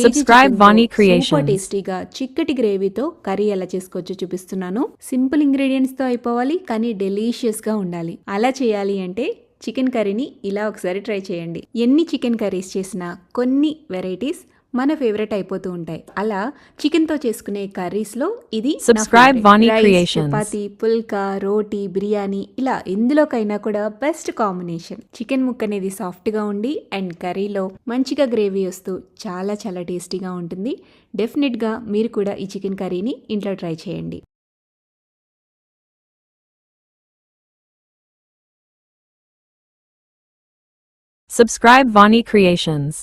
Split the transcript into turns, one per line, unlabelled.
Subscribe Vani
super
Creations.
టేస్టీగా చిక్కటి గ్రేవీతో curry ఎలా చేసుకోవచ్చో చూపిస్తున్నాను. సింపుల్ ఇంగ్రీడియంట్స్ తో అయిపోవాలి, కానీ డెలీషియస్ గా ఉండాలి. అలా చేయాలి అంటే చికెన్ కర్రీని ఇలా ఒకసారి ట్రై చేయండి. ఎన్ని చికెన్ కర్రీస్ చేసినా కొన్ని వెరైటీస్ మన ఫేవరెట్ అయిపోతూ ఉంటాయి. అలా చికెన్ తో చేసుకునే కర్రీస్ లో ఇది
Subscribe Vani
రైస్,
Creations.
చపాతి, పుల్కా, రోటీ, బిర్యానీ ఇలా ఎందులోకైనా కూడా బెస్ట్ కాంబినేషన్. చికెన్ ముక్క అనేది సాఫ్ట్ గా ఉండి అండ్ కర్రీలో మంచిగా గ్రేవీ వస్తూ చాలా చాలా టేస్టీగా ఉంటుంది. డెఫినెట్ గా మీరు కూడా ఈ చికెన్ కర్రీని ఇంట్లో ట్రై చేయండి.
Subscribe Vani Creations.